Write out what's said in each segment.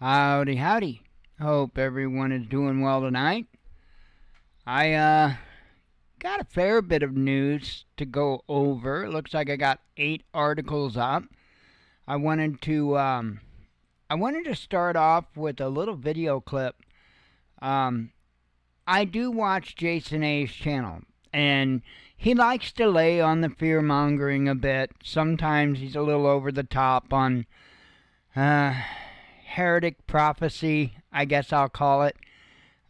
Howdy, howdy. Hope everyone is doing well tonight. I got a fair bit of news to go over. It looks like I got 8 articles up. I wanted to start off with a little video clip. I do watch Jason A's channel, and he likes to lay on the fear mongering a bit. Sometimes he's a little over the top on heretic prophecy, I guess I'll call it.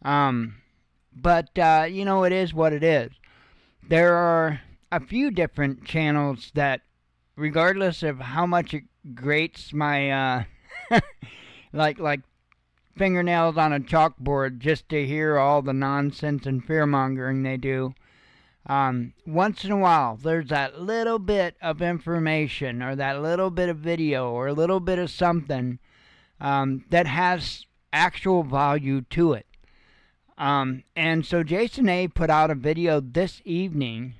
But it is what it is. There are a few different channels that, regardless of how much it grates my, like fingernails on a chalkboard just to hear all the nonsense and fear-mongering they do, once in a while, there's that little bit of information or that little bit of video or a little bit of something that has actual value to it. And so Jason A put out a video this evening,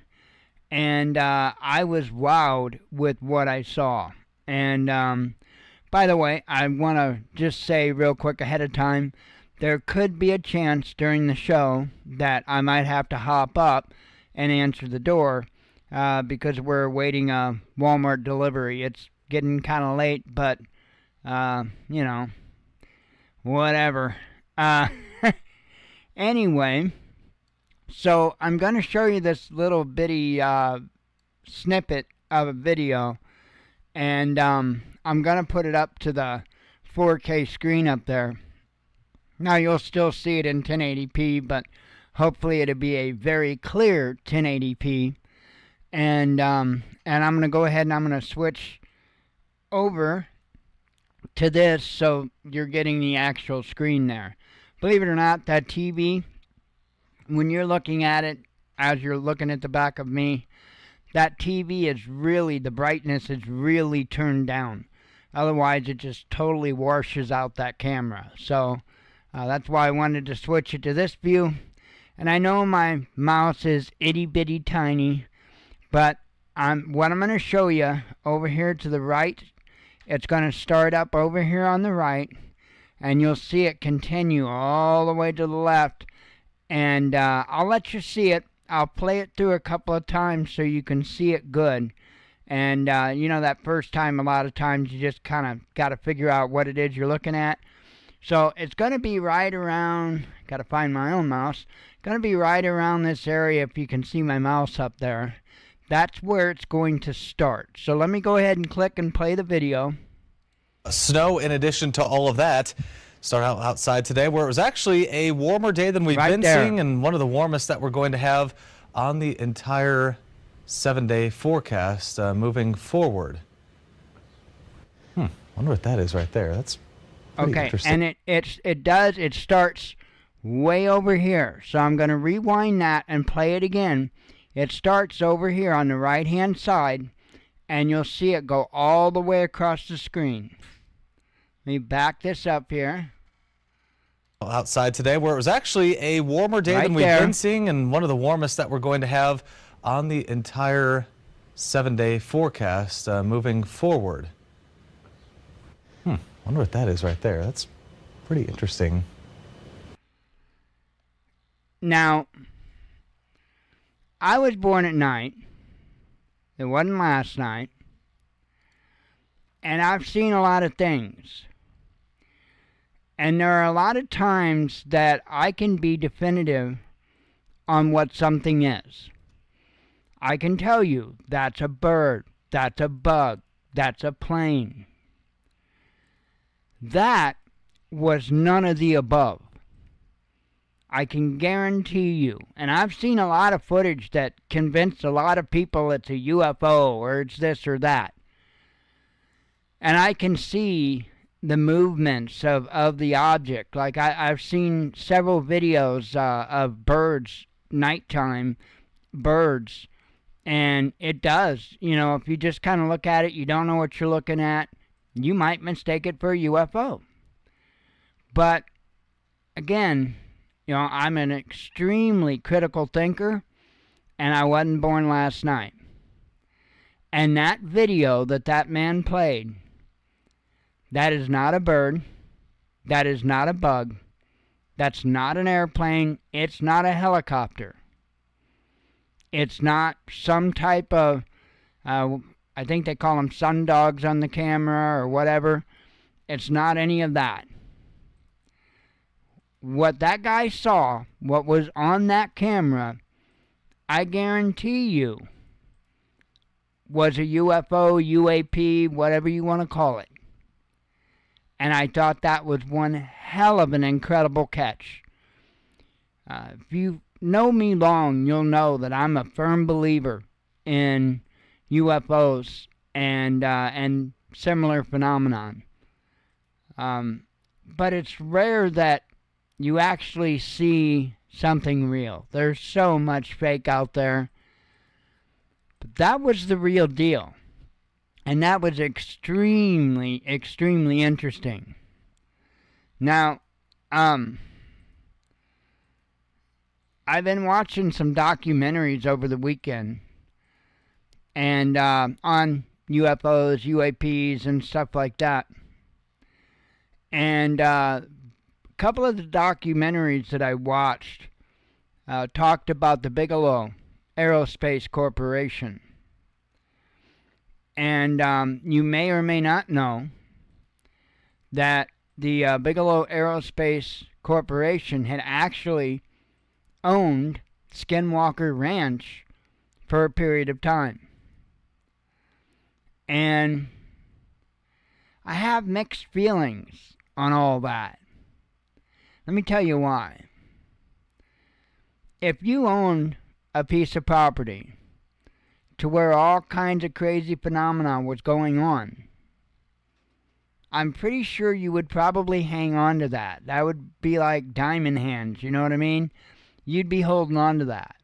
and I was wowed with what I saw. And by the way, I want to just say real quick ahead of time, there could be a chance during the show that I might have to hop up and answer the door because we're waiting a Walmart delivery. It's getting kind of late, but whatever. Anyway, so I'm going to show you this little bitty snippet of a video, and I'm going to put it up to the 4K screen up there. Now you'll still see it in 1080p, but hopefully it'll be a very clear 1080p. And I'm going to go ahead and I'm going to switch over to this so you're getting the actual screen there. Believe it or not, that TV, when you're looking at it, as you're looking at the back of me, that TV is really, the brightness is really turned down. Otherwise, it just totally washes out that camera. So, that's why I wanted to switch it to this view. And I know my mouse is itty-bitty tiny, but what I'm going to show you over here to the right, it's going to start up over here on the right, and you'll see it continue all the way to the left. And I'll let you see it. I'll play it through a couple of times so you can see it good. And, that first time, a lot of times, you just kind of got to figure out what it is you're looking at. So it's going to be right around, got to find my own mouse, going to be right around this area if you can see my mouse up there. That's where it's going to start. So let me go ahead and click and play the video. Snow in addition to all of that. Start out outside today where it was actually a warmer day than we've been seeing, and one of the warmest that we're going to have on the entire 7-day forecast moving forward. Wonder what that is right there. That's pretty interesting. And it starts way over here. So I'm going to rewind that and play it again. It starts over here on the right hand side, and you'll see it go all the way across the screen. Let me back this up here. Outside today where it was actually a warmer day than we've been seeing, and one of the warmest that we're going to have on the entire 7-day forecast moving forward. Wonder what that is right there. That's pretty interesting. Now, I was born at night. It wasn't last night. And I've seen a lot of things. And there are a lot of times that I can be definitive on what something is. I can tell you, that's a bird, that's a bug, that's a plane. That was none of the above. I can guarantee you. And I've seen a lot of footage that convinced a lot of people it's a UFO or it's this or that. And I can see the movements of the object. Like I've seen several videos of birds, nighttime birds, and it does. If you just kind of look at it, you don't know what you're looking at, you might mistake it for a UFO. But again, I'm an extremely critical thinker, and I wasn't born last night. And that video that man played, that is not a bird. That is not a bug. That's not an airplane. It's not a helicopter. It's not some type of, I think they call them sun dogs on the camera or whatever. It's not any of that. What that guy saw, what was on that camera, I guarantee you, was a UFO, UAP, whatever you want to call it. And I thought that was one hell of an incredible catch. If you know me long, you'll know that I'm a firm believer in UFOs and similar phenomenon. But it's rare that you actually see something real. There's so much fake out there. But that was the real deal. And that was extremely, extremely interesting. Now, I've been watching some documentaries over the weekend and on UFOs, UAPs, and stuff like that. And a couple of the documentaries that I watched talked about the Bigelow Aerospace Corporation. And you may or may not know that the Bigelow Aerospace Corporation had actually owned Skinwalker Ranch for a period of time. And I have mixed feelings on all that. Let me tell you why. If you owned a piece of property to where all kinds of crazy phenomena was going on, I'm pretty sure you would probably hang on to that. That would be like diamond hands, you know what I mean? You'd be holding on to that.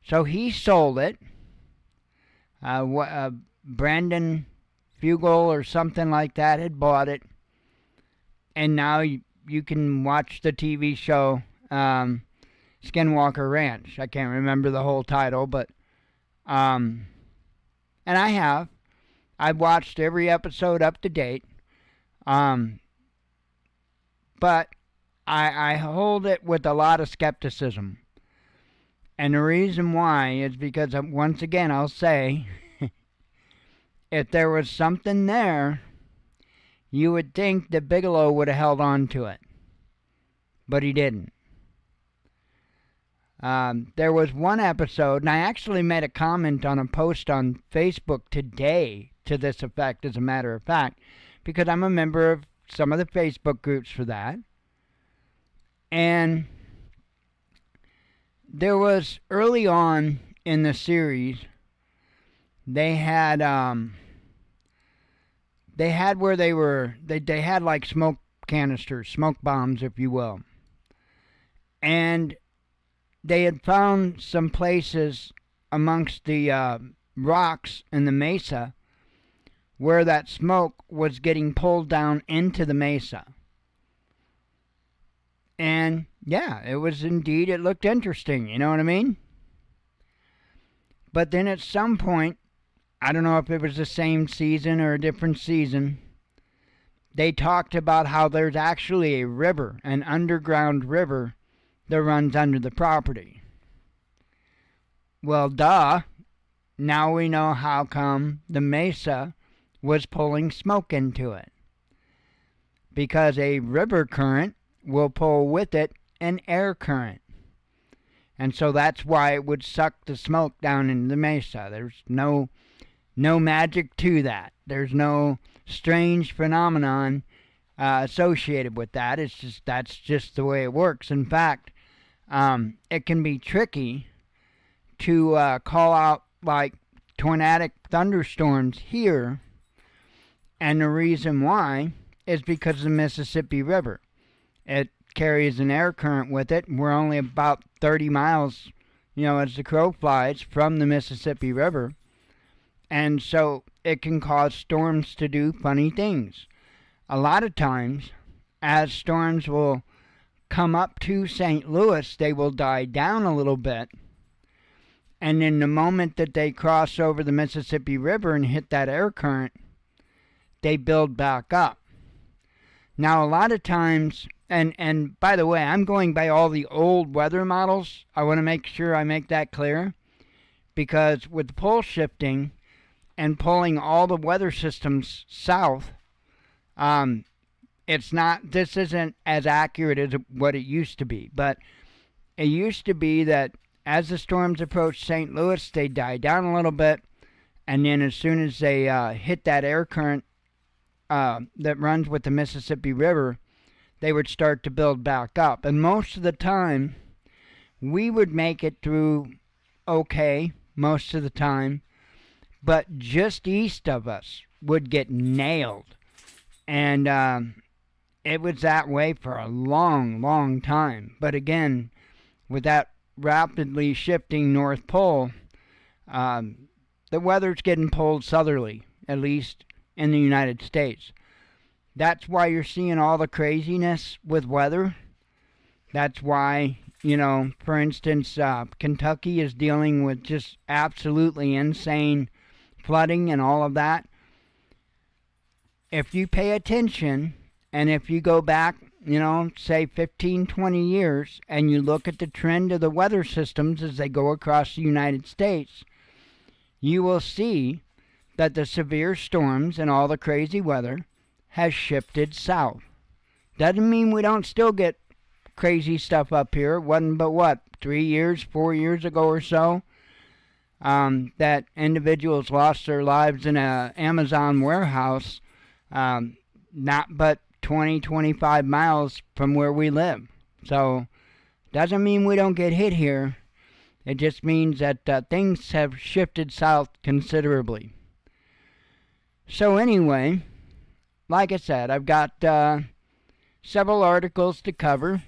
So he sold it. Brandon Fugel or something like that had bought it. And now you can watch the TV show Skinwalker Ranch. I can't remember the whole title, but and I've watched every episode up to date. But I hold it with a lot of skepticism. And the reason why is because, once again, I'll say, if there was something there, you would think that Bigelow would have held on to it. But he didn't. There was one episode, and I actually made a comment on a post on Facebook today to this effect, as a matter of fact, because I'm a member of some of the Facebook groups for that. And there was, early on in the series, they had where they had like smoke canisters, smoke bombs, if you will. And they had found some places amongst the rocks in the mesa where that smoke was getting pulled down into the mesa. And yeah, it was indeed, it looked interesting, you know what I mean? But then at some point, I don't know if it was the same season or a different season, they talked about how there's actually a river, an underground river, that runs under the property. Well, duh. Now we know how come the mesa was pulling smoke into it. Because a river current will pull with it an air current. And so that's why it would suck the smoke down into the mesa. There's no magic to that. There's no strange phenomenon associated with that. That's just the way it works. In fact, it can be tricky to call out like tornadic thunderstorms here, and the reason why is because of the Mississippi River. It carries an air current with it. We're only about 30 miles, as the crow flies, from the Mississippi River, and so it can cause storms to do funny things. A lot of times, as storms will come up to St. Louis, they will die down a little bit, and in the moment that they cross over the Mississippi River and hit that air current, they build back up. Now, a lot of times, and by the way, I'm going by all the old weather models. I want to make sure I make that clear, because with pole shifting and pulling all the weather systems south, this isn't as accurate as what it used to be. But it used to be that as the storms approached St. Louis, they died down a little bit, and then as soon as they hit that air current that runs with the Mississippi River, they would start to build back up. And most of the time, we would make it through okay most of the time, but just east of us would get nailed. And it was that way for a long, long time. But again, with that rapidly shifting North Pole, the weather's getting pulled southerly, at least in the United States. That's why you're seeing all the craziness with weather. That's why, for instance, Kentucky is dealing with just absolutely insane flooding and all of that. If you pay attention, and if you go back, say 15, 20 years, and you look at the trend of the weather systems as they go across the United States, you will see that the severe storms and all the crazy weather has shifted south. Doesn't mean we don't still get crazy stuff up here. It wasn't but 3 years, 4 years ago or so, that individuals lost their lives in an Amazon warehouse, not but 20, 25 miles from where we live. So, doesn't mean we don't get hit here. It just means that things have shifted south considerably. So anyway, like I said, I've got several articles to cover.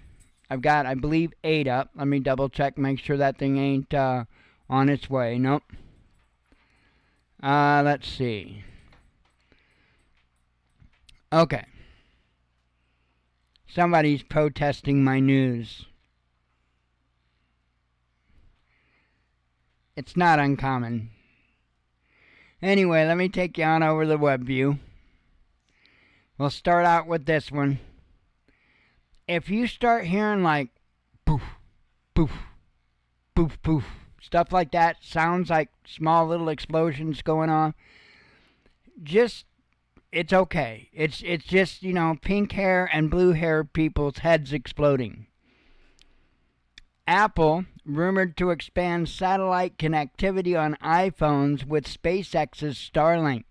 I've got, I believe, 8 up. Let me double check, make sure that thing ain't on its way. Nope. Let's see. Okay. Somebody's protesting my news. It's not uncommon. Anyway, let me take you on over the web view. We'll start out with this one. If you start hearing like poof, poof, poof, poof, stuff like that, sounds like small little explosions going on, it's okay. It's just, pink hair and blue hair people's heads exploding. Apple rumored to expand satellite connectivity on iPhones with SpaceX's Starlink.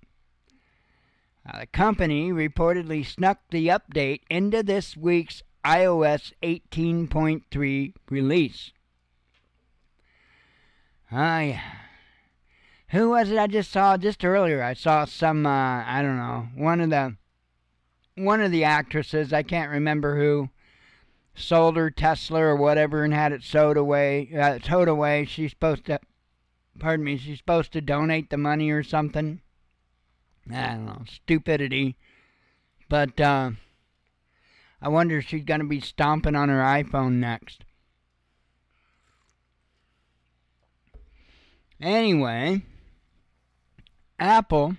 The company reportedly snuck the update into this week's iOS 18.3 release. Who was it I just saw just earlier? I saw some, I don't know, one of the actresses, I can't remember who, sold her Tesla or whatever and had it towed away. She's supposed to donate the money or something. I don't know, stupidity. But I wonder if she's going to be stomping on her iPhone next. Anyway, Apple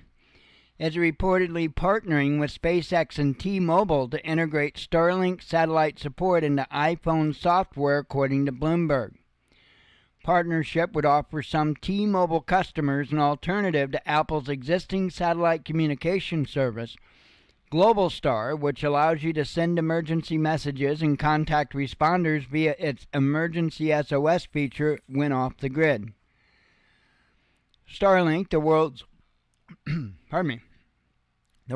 is reportedly partnering with SpaceX and T-Mobile to integrate Starlink satellite support into iPhone software, according to Bloomberg. Partnership would offer some T-Mobile customers an alternative to Apple's existing satellite communication service, Globalstar, which allows you to send emergency messages and contact responders via its emergency SOS feature when off the grid. Starlink, the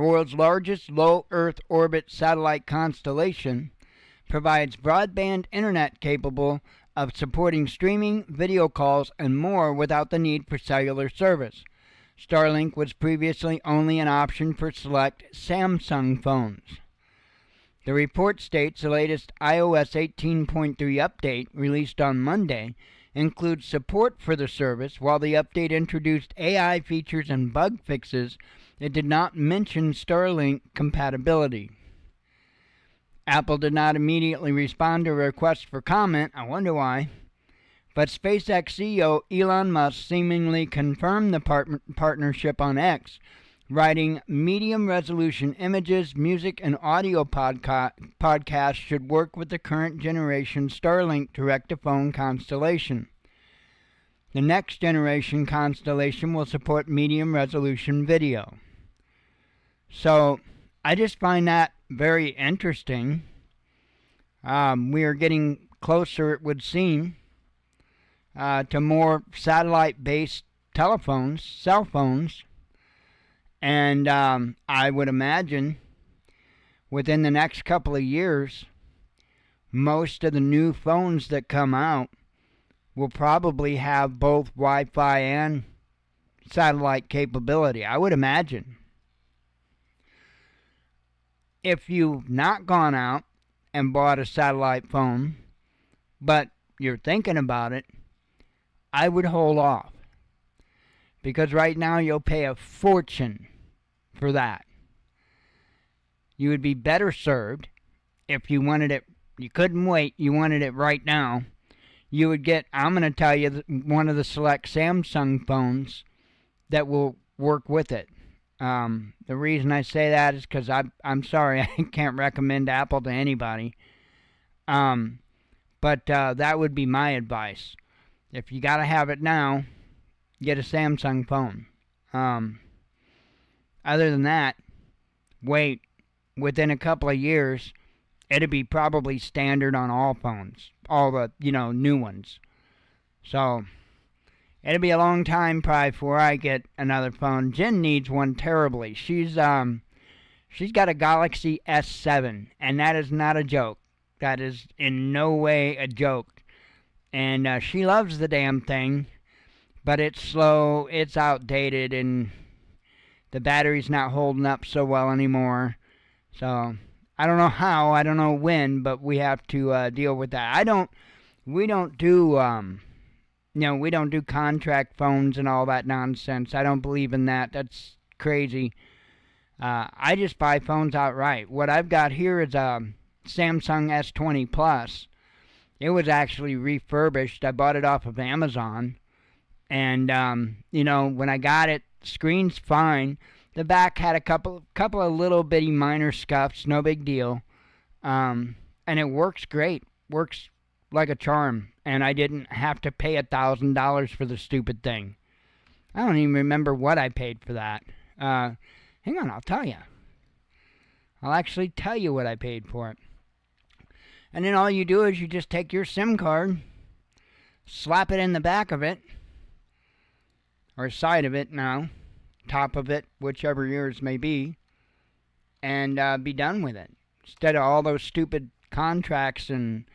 world's largest low Earth orbit satellite constellation, provides broadband internet capable of supporting streaming, video calls, and more without the need for cellular service. Starlink was previously only an option for select Samsung phones. The report states the latest iOS 18.3 update, released on Monday, includes support for the service. While the update introduced AI features and bug fixes, it did not mention Starlink compatibility. Apple did not immediately respond to a request for comment. I wonder why. But SpaceX CEO Elon Musk seemingly confirmed the partnership on X, writing medium resolution images, music, and audio podcasts should work with the current generation Starlink direct-to-phone constellation. The next generation constellation will support medium resolution video. So I just find that very interesting. We are getting closer, it would seem, to more satellite-based telephones, cell phones. And I would imagine within the next couple of years, most of the new phones that come out will probably have both Wi-Fi and satellite capability, I would imagine. If you've not gone out and bought a satellite phone, but you're thinking about it, I would hold off. Because right now you'll pay a fortune for that. You would be better served if you wanted it, you couldn't wait, you wanted it right now. You would get, I'm going to tell you, one of the select Samsung phones that will work with it. The reason I say that is because I'm sorry, I can't recommend Apple to anybody. But that would be my advice. If you got to have it now, get a Samsung phone. Other than that, wait. Within a couple of years, it'll be probably standard on all phones. All the, new ones. So, it'll be a long time probably before I get another phone. Jen needs one terribly. She's got a Galaxy S7, and that is not a joke. That is in no way a joke. And she loves the damn thing, but it's slow, it's outdated, and the battery's not holding up so well anymore. So, I don't know how, I don't know when, but we have to deal with that. We don't do contract phones and all that nonsense. I don't believe in that. That's crazy. I just buy phones outright. What I've got here is a Samsung S20 Plus. It was actually refurbished. I bought it off of Amazon. And, when I got it, the screen's fine. The back had a couple of little bitty minor scuffs, no big deal. And it works great. Works like a charm. And I didn't have to pay $1,000 for the stupid thing. I don't even remember what I paid for that. Hang on, I'll tell you. I'll actually tell you what I paid for it. And then all you do is you just take your SIM card, slap it in the back of it, or side of it now, top of it, whichever yours may be, and be done with it. Instead of all those stupid contracts and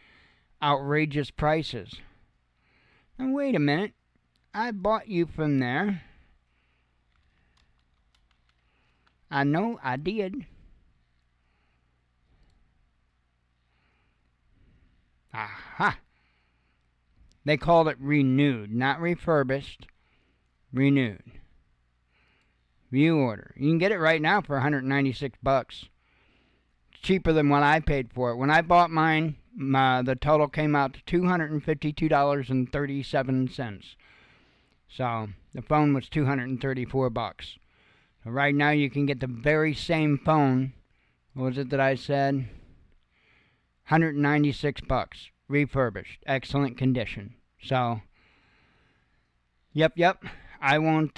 outrageous prices. Now wait a minute. I bought you from there. I know I did. Aha! They called it renewed, not refurbished. Renewed. View order. You can get it right now for $196. It's cheaper than what I paid for it. When I bought mine, the total came out to $252.37. So the phone was $234. So right now you can get the very same phone. What was it that I said? $196, refurbished, excellent condition. So, yep. I won't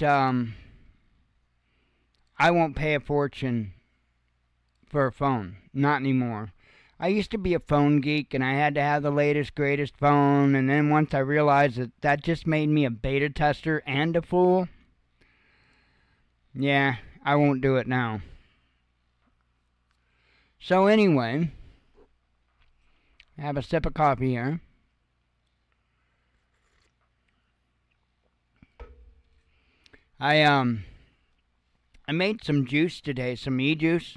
pay a fortune for a phone, not anymore. I used to be a phone geek, and I had to have the latest, greatest phone. And then once I realized that just made me a beta tester and a fool. Yeah, I won't do it now. So anyway, have a sip of coffee here. I made some juice today, some e-juice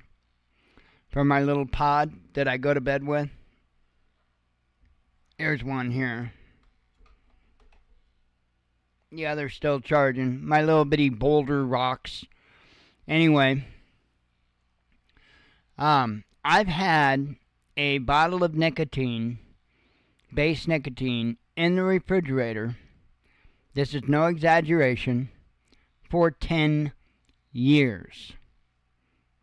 for my little pod that I go to bed with. Here's one here. Yeah, they're still charging. My little bitty boulder rocks. Anyway, I've had a bottle of nicotine, base nicotine, in the refrigerator. This is no exaggeration. For 10 years.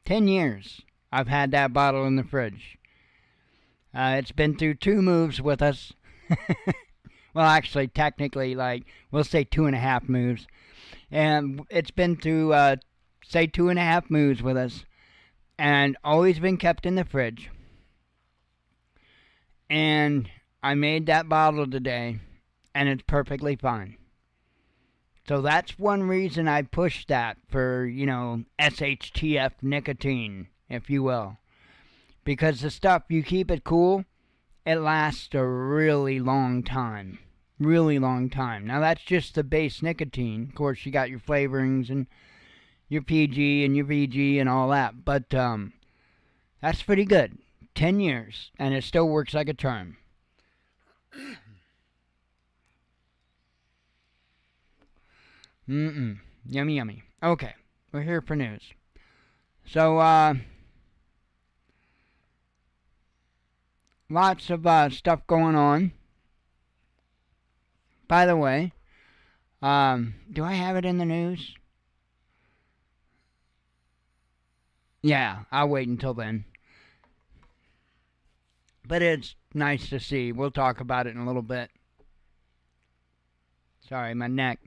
10 years I've had that bottle in the fridge. It's been through 2 moves with us. Well, actually, technically, we'll say 2.5 moves. And it's been through, say, 2.5 moves with us. And always been kept in the fridge. And I made that bottle today, and it's perfectly fine. So that's one reason I pushed that for, SHTF nicotine, if you will. Because the stuff, you keep it cool, it lasts a really long time. Really long time. Now, that's just the base nicotine. Of course, you got your flavorings and your PG and your VG and all that. But that's pretty good. 10 years, and it still works like a charm. Yummy, yummy. Okay, we're here for news. So, lots of stuff going on. By the way, do I have it in the news? Yeah, I'll wait until then. But it's nice to see. We'll talk about it in a little bit. Sorry, my neck.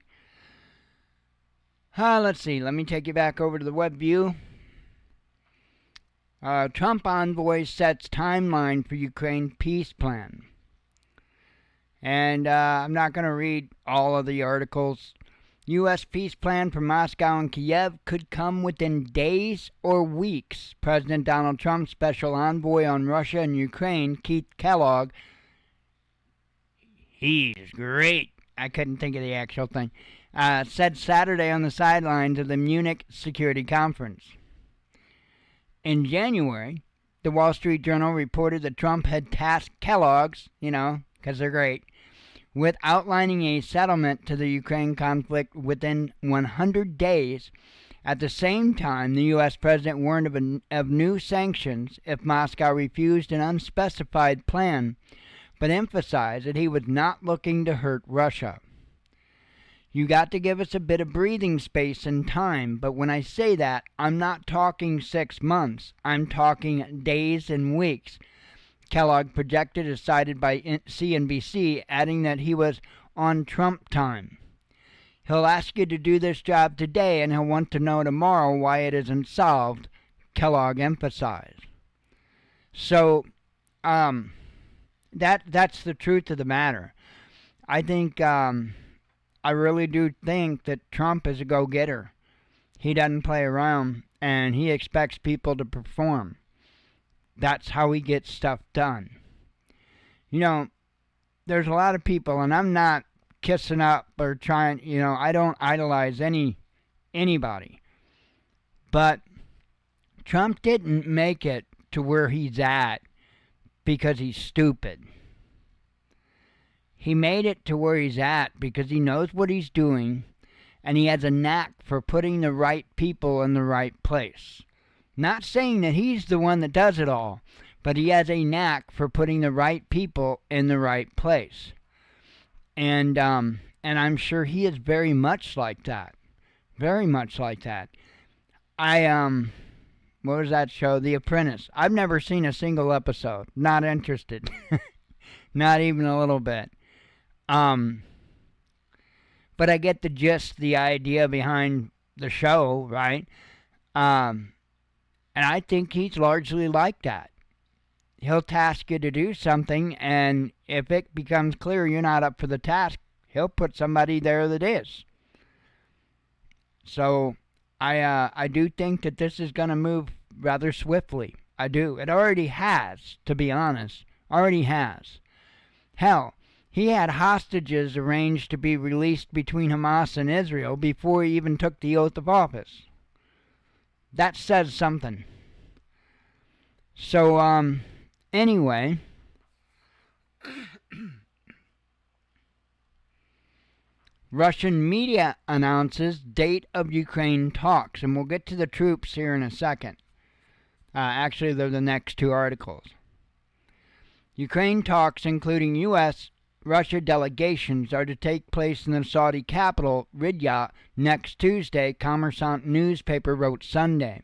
Let's see. Let me take you back over to the web view. Trump envoy sets timeline for Ukraine peace plan. And I'm not going to read all of the articles. U.S. peace plan for Moscow and Kiev could come within days or weeks. President Donald Trump's special envoy on Russia and Ukraine, Keith Kellogg, he's great. I couldn't think of the actual thing. Said Saturday on the sidelines of the Munich Security Conference. In January, the Wall Street Journal reported that Trump had tasked Kellogg's, because they're great, with outlining a settlement to the Ukraine conflict within 100 days. At the same time, the U.S. president warned of new sanctions if Moscow refused an unspecified plan, but emphasized that he was not looking to hurt Russia. You got to give us a bit of breathing space and time, but when I say that, I'm not talking 6 months. I'm talking days and weeks. Kellogg projected, as cited by CNBC, adding that he was on Trump time. He'll ask you to do this job today, and he'll want to know tomorrow why it isn't solved, Kellogg emphasized. So, that's the truth of the matter. I think, I really do think that Trump is a go-getter. He doesn't play around, and he expects people to perform. That's how he gets stuff done. There's a lot of people, and I'm not kissing up or trying, I don't idolize anybody. But Trump didn't make it to where he's at because he's stupid. He made it to where he's at because he knows what he's doing, and he has a knack for putting the right people in the right place. Not saying that he's the one that does it all, but he has a knack for putting the right people in the right place. And I'm sure he is very much like that. Very much like that. What was that show? The Apprentice. I've never seen a single episode. Not interested. Not even a little bit. But I get the gist, the idea behind the show, right? And I think he's largely like that. He'll task you to do something, and if it becomes clear you're not up for the task, he'll put somebody there that is. So I do think that this is going to move rather swiftly. I do. It already has, to be honest. Already has. Hell, he had hostages arranged to be released between Hamas and Israel before he even took the oath of office. That says something. So, anyway, Russian media announces date of Ukraine talks, and we'll get to the troops here in a second. Actually, they're the next 2 articles. Ukraine talks, including U.S. Russia delegations are to take place in the Saudi capital, Riyadh, next Tuesday, Kommersant newspaper wrote Sunday.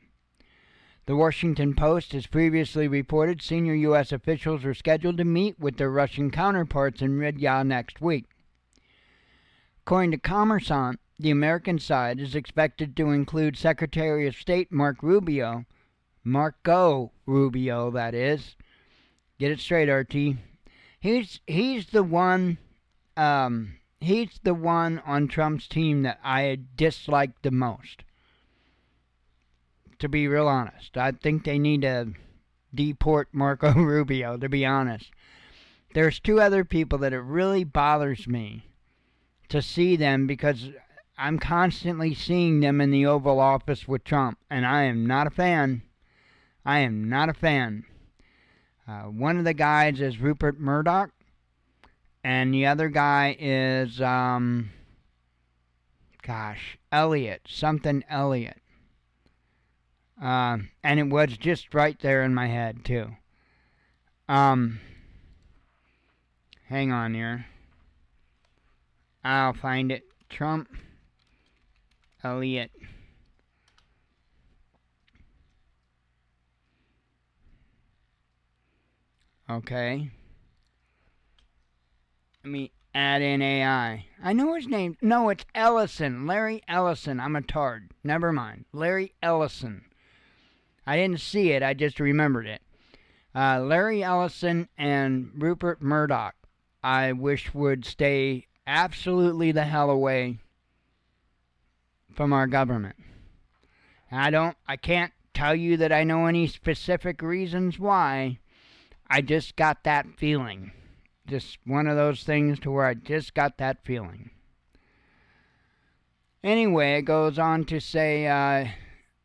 The Washington Post has previously reported senior U.S. officials are scheduled to meet with their Russian counterparts in Riyadh next week. According to Kommersant, the American side is expected to include Secretary of State Marco Rubio, that is. Get it straight, RT. He's the one on Trump's team that I dislike the most. To be real honest, I think they need to deport Marco Rubio, to be honest. There's two other people that it really bothers me to see them because I'm constantly seeing them in the Oval Office with Trump, and I am not a fan. I am not a fan. One of the guys is Rupert Murdoch, and the other guy is, Elliott, something Elliott. And it was just right there in my head, too. Hang on here. I'll find it. Trump, Elliott. Okay. Let me add in AI. I know his name. No, it's Ellison. Larry Ellison. I'm a tard. Never mind. Larry Ellison. I didn't see it. I just remembered it. Larry Ellison and Rupert Murdoch, I wish would stay absolutely the hell away from our government. I can't tell you that I know any specific reasons why. I just got that feeling. Just one of those things to where I just got that feeling. Anyway, it goes on to say,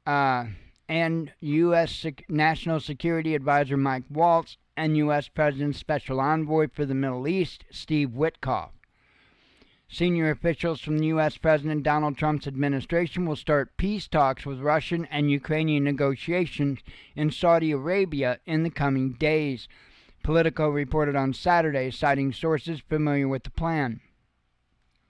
and U.S. National Security Advisor Mike Waltz and U.S. President's Special Envoy for the Middle East, Steve Witkoff. Senior officials from the U.S. President Donald Trump's administration will start peace talks with Russian and Ukrainian negotiations in Saudi Arabia in the coming days, Politico reported on Saturday, citing sources familiar with the plan.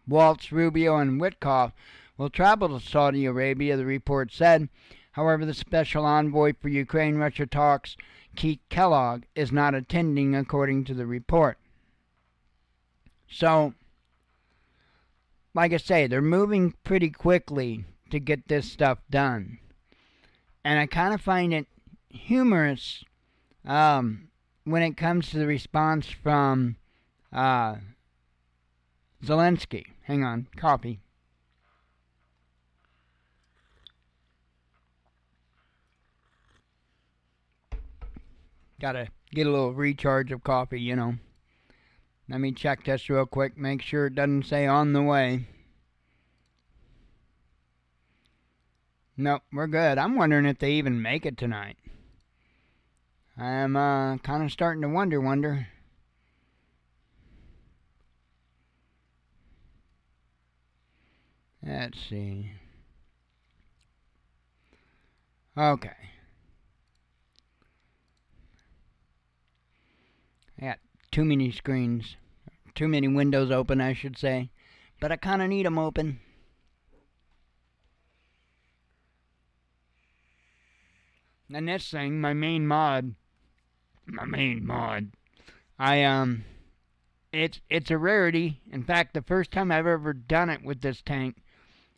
Waltz, Rubio, and Witkoff will travel to Saudi Arabia, the report said. However, the special envoy for Ukraine-Russia talks, Keith Kellogg, is not attending, according to the report. So, like I say, they're moving pretty quickly to get this stuff done. And I kind of find it humorous when it comes to the response from Zelensky. Hang on, coffee. Gotta get a little recharge of coffee, you know. Let me check this real quick, make sure it doesn't say on the way. Nope, we're good. I'm wondering if they even make it tonight. I'm kind of starting to wonder. Let's see. Okay. I got too many screens. Too many windows open, I should say. But I kind of need them open. And this thing, my main mod, it's a rarity. In fact, the first time I've ever done it with this tank,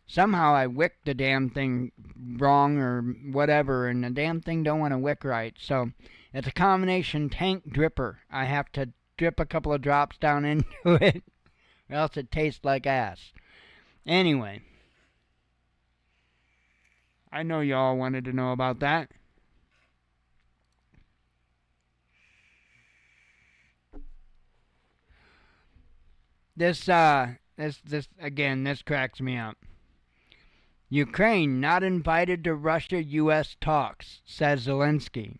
somehow I wicked the damn thing wrong or whatever, and the damn thing don't want to wick right. So it's a combination tank dripper. I have to drip a couple of drops down into it, or else it tastes like ass. Anyway, I know y'all wanted to know about that. This cracks me up. Ukraine not invited to Russia-U.S. talks, says Zelensky.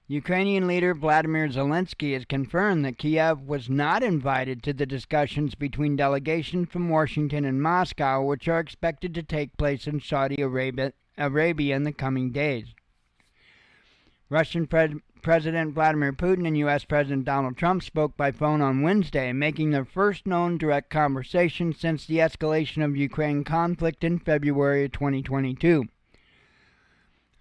Ukrainian leader Vladimir Zelensky has confirmed that Kiev was not invited to the discussions between delegations from Washington and Moscow, which are expected to take place in Saudi Arabia in the coming days. Russian President Vladimir Putin and U.S. President Donald Trump spoke by phone on Wednesday, making their first known direct conversation since the escalation of Ukraine conflict in February 2022.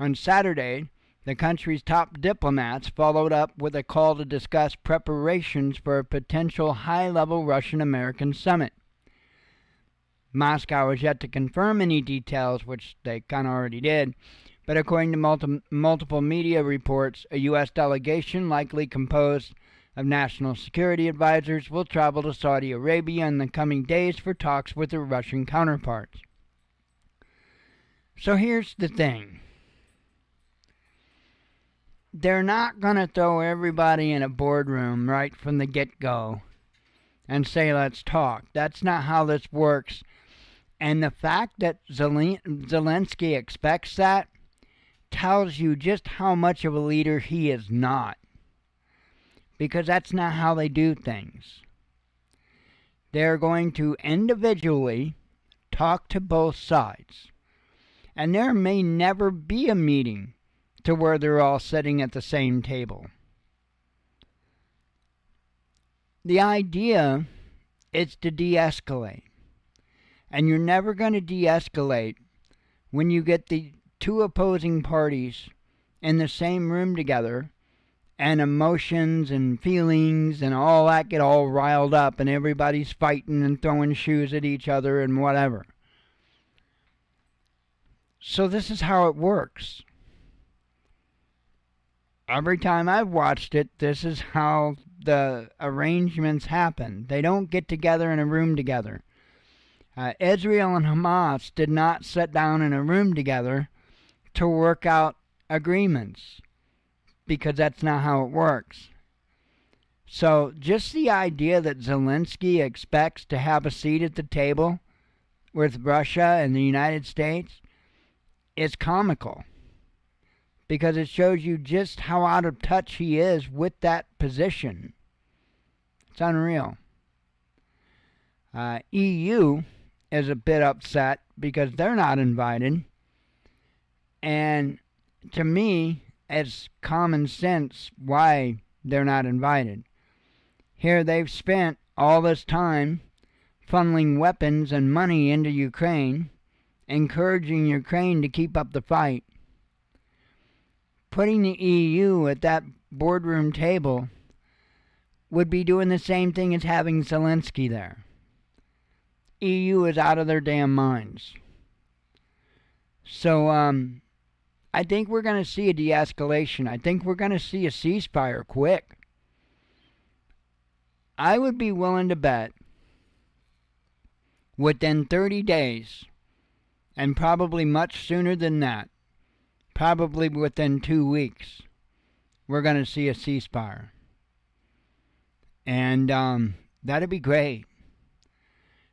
On Saturday, the country's top diplomats followed up with a call to discuss preparations for a potential high-level Russian-American summit. Moscow has yet to confirm any details, which they kind of already did, but according to multiple media reports, a U.S. delegation, likely composed of national security advisors, will travel to Saudi Arabia in the coming days for talks with their Russian counterparts. So here's the thing. They're not going to throw everybody in a boardroom right from the get-go and say, let's talk. That's not how this works. And the fact that Zelensky expects that tells you just how much of a leader he is not. Because that's not how they do things. They're going to individually talk to both sides. And there may never be a meeting to where they're all sitting at the same table. The idea is to de-escalate. And you're never going to de-escalate when you get the two opposing parties in the same room together and emotions and feelings and all that get all riled up and everybody's fighting and throwing shoes at each other and whatever. So this is how it works. Every time I've watched it, this is how the arrangements happen. They don't get together in a room together. Israel and Hamas did not sit down in a room together to work out agreements, because that's not how it works. So just the idea that Zelensky expects to have a seat at the table with Russia and the United States is comical, because it shows you just how out of touch he is with that position. It's unreal. EU is a bit upset because they're not invited. And to me, it's common sense why they're not invited. Here they've spent all this time funneling weapons and money into Ukraine, encouraging Ukraine to keep up the fight. Putting the EU at that boardroom table would be doing the same thing as having Zelensky there. EU is out of their damn minds. So, I think we're going to see a de-escalation. I think we're going to see a ceasefire quick. I would be willing to bet within 30 days, and probably much sooner than that, probably within 2 weeks, we're going to see a ceasefire. And that'd be great.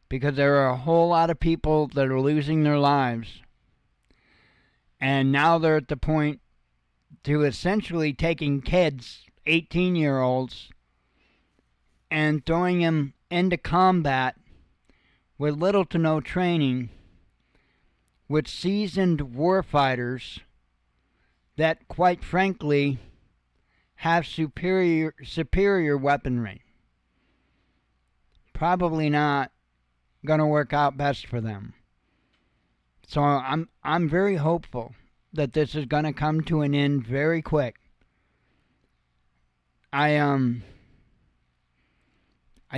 Because there are a whole lot of people that are losing their lives. And now they're at the point to essentially taking kids, 18-year-olds, and throwing them into combat with little to no training, with seasoned warfighters that, quite frankly, have superior weaponry. Probably not going to work out best for them. So I'm very hopeful that this is going to come to an end very quick. I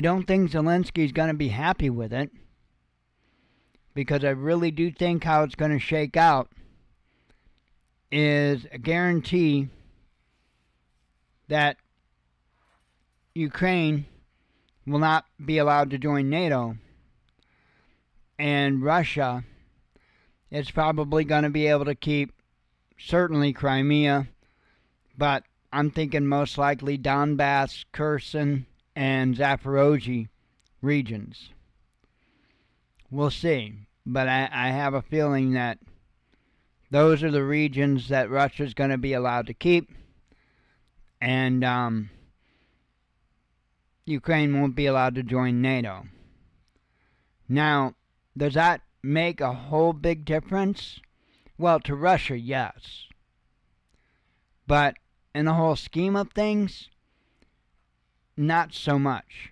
don't think Zelensky's going to be happy with it, because I really do think how it's going to shake out is a guarantee that Ukraine will not be allowed to join NATO, and Russia is probably going to be able to keep certainly Crimea, but I'm thinking most likely Donbass, Kherson, and Zaporozhye regions. We'll see, but I have a feeling that those are the regions that Russia's going to be allowed to keep, and Ukraine won't be allowed to join NATO. Now, does that make a whole big difference? Well, to Russia, yes. But in the whole scheme of things, not so much.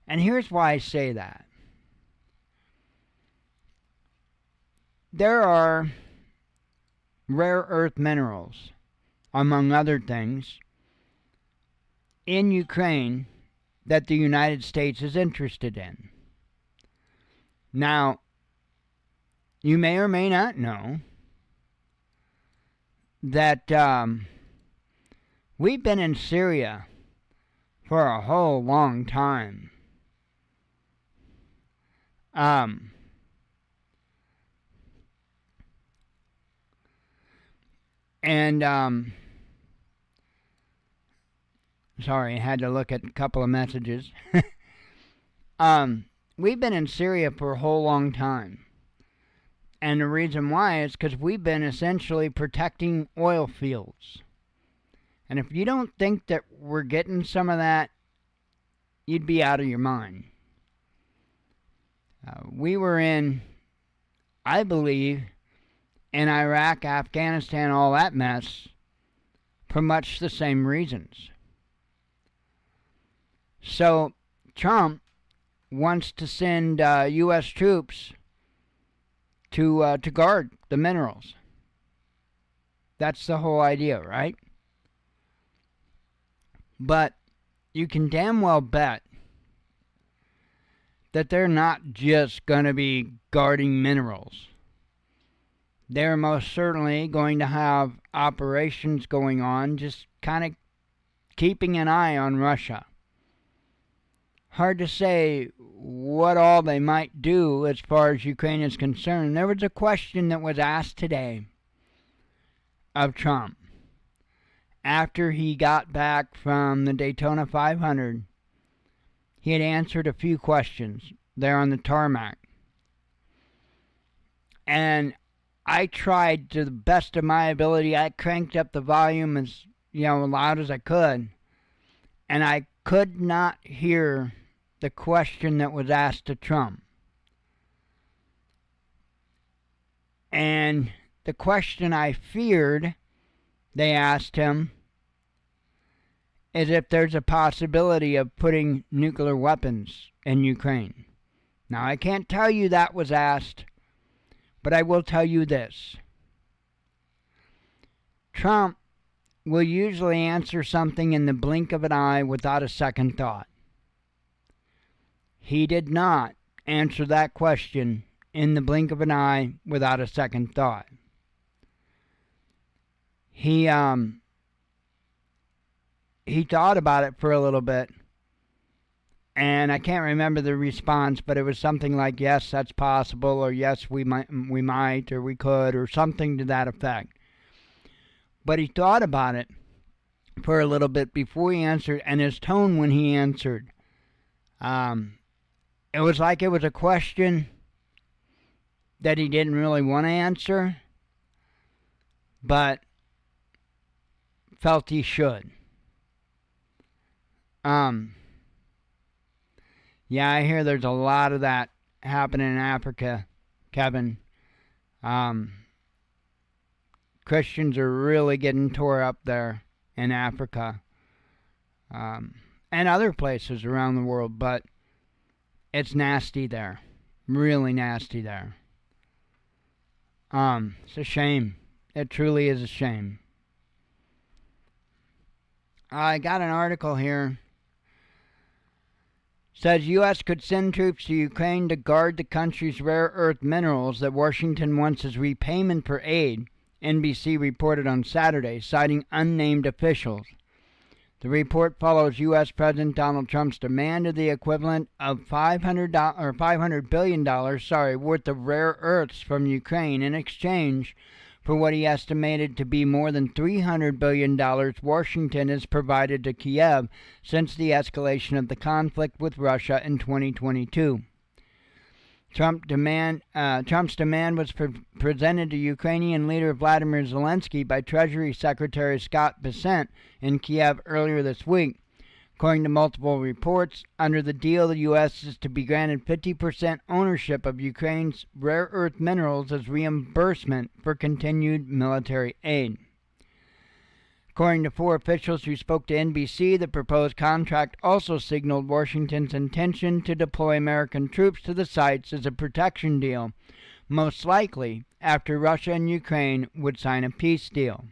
And here's why I say that. There are rare earth minerals, among other things, in Ukraine that the United States is interested in. Now, you may or may not know that we've been in Syria for a whole long time. Sorry, I had to look at a couple of messages. We've been in Syria for a whole long time. And the reason why is because we've been essentially protecting oil fields. And if you don't think that we're getting some of that, you'd be out of your mind. We were in, I believe, in Iraq, Afghanistan, all that mess, for much the same reasons. So, Trump wants to send U.S. troops to guard the minerals. That's the whole idea, right? But you can damn well bet that they're not just going to be guarding minerals. They're most certainly going to have operations going on, just kind of keeping an eye on Russia. Hard to say what all they might do as far as Ukraine is concerned. There was a question that was asked today of Trump after he got back from the Daytona 500. He had answered a few questions there on the tarmac. And I tried to the best of my ability. I cranked up the volume as loud as I could. And I could not hear the question that was asked to Trump. And the question I feared they asked him is if there's a possibility of putting nuclear weapons in Ukraine. Now, I can't tell you that was asked, but I will tell you this. Trump will usually answer something in the blink of an eye without a second thought. He did not answer that question in the blink of an eye without a second thought. He thought about it for a little bit, and I can't remember the response, but it was something like, yes, that's possible, or yes, we might, or we could, or something to that effect. But he thought about it for a little bit before he answered, and his tone when he answered, it was like it was a question that he didn't really want to answer, but felt he should. Yeah, I hear there's a lot of that happening in Africa, Kevin. Christians are really getting tore up there in Africa, and other places around the world, but it's nasty there. Really nasty there. It's a shame. It truly is a shame. I got an article here. Says U.S. could send troops to Ukraine to guard the country's rare earth minerals that Washington wants as repayment for aid, NBC reported on Saturday, citing unnamed officials. The report follows U.S. President Donald Trump's demand of the equivalent of $500 billion worth of rare earths from Ukraine in exchange for what he estimated to be more than $300 billion Washington has provided to Kiev since the escalation of the conflict with Russia in 2022. Trump's demand was presented to Ukrainian leader Vladimir Zelensky by Treasury Secretary Scott Bessent in Kiev earlier this week. According to multiple reports, under the deal, the U.S. is to be granted 50% ownership of Ukraine's rare earth minerals as reimbursement for continued military aid. According to 4 officials who spoke to NBC, the proposed contract also signaled Washington's intention to deploy American troops to the sites as a protection deal, most likely after Russia and Ukraine would sign a peace deal.